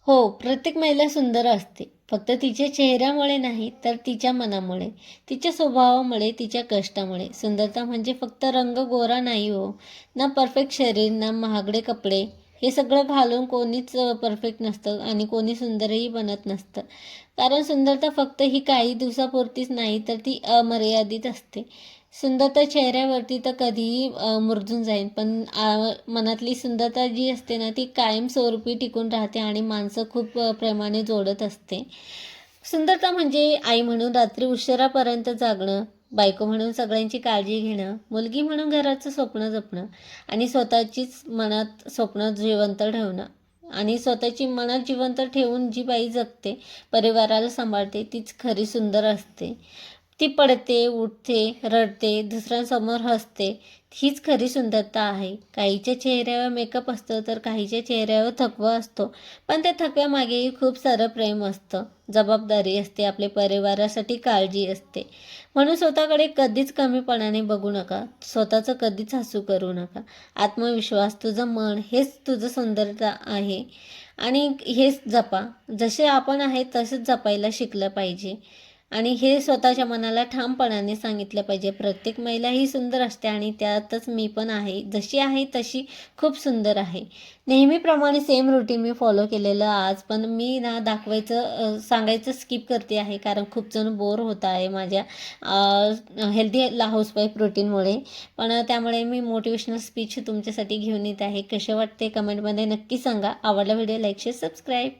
हो, प्रत्येक महिला सुंदर असते. फक्त तिच्या चेहऱ्यामुळे नाही, तर तिच्या मनामुळे, तिच्या स्वभावामुळे, तिच्या कष्टामुळे. सुंदरता म्हणजे फक्त रंग गोरा नाही हो. ना परफेक्ट शरीर, ना महागडे कपडे. हे सगळं घालून कोणीच परफेक्ट नसतं आणि कोणी सुंदरही बनत नसतं. कारण सुंदरता फक्त ही काही दिवसापुरतीच नाही, तर ती अमर्यादित असते. सुंदरता चेहऱ्यावरती तर कधीही मुरझून जाईल, पण मनातली सुंदरता जी असते ना, ती कायमस्वरूपी टिकून राहते आणि माणसं खूप प्रेमाने जोडत असते. सुंदरता म्हणजे आई म्हणून रात्री उशिरापर्यंत जागणं, बायको म्हणून सगळ्यांची काळजी घेणं, मुलगी म्हणून घराचं स्वप्न जपणं आणि स्वतःचीच मनात स्वप्न जिवंत ठेवणं. आणि स्वतःची मनात जिवंत ठेवून जी बाई जगते, परिवाराला सांभाळते, तीच खरी सुंदर असते. ती पडते, उठते, रडते, दुसऱ्यांसमोर हसते. हीच खरी सुंदरता आहे. काहीच्या चेहऱ्यावर मेकअप असतं, तर काहीच्या चेहऱ्यावर थकवा असतो. पण त्या थकव्यामागेही खूप सारं प्रेम असतं, जबाबदारी असते, आपल्या परिवारासाठी काळजी असते. म्हणून स्वतःकडे कधीच कमीपणाने बघू नका. स्वतःचं कधीच हसू करू नका. आत्मविश्वास, तुझं मन हेच तुझं सुंदरता आहे आणि हेच जपा. जसे आपण आहे तसंच जपायला शिकलं पाहिजे. आणि हे स्वतःच्या मनाला ठामपणाने सांगितलं पाहिजे. प्रत्येक महिला ही सुंदर असते आणि त्यातच मी पण आहे. जशी आहे तशी खूप सुंदर आहे. नेहमीप्रमाणे सेम रुटीन मी फॉलो केलेलं आज पण मी ना सांगायचं स्किप करते आहे, कारण खूप जण बोर होत आहे माझ्या हेल्दी हाऊसवाईफ रुटीनमुळे. पण त्यामुळे मी मोटिवेशनल स्पीच तुमच्यासाठी घेऊन येत आहे. कसे वाटते कमेंटमध्ये नक्की सांगा. आवडला व्हिडिओ लाईक, शेअर, सबस्क्राईब.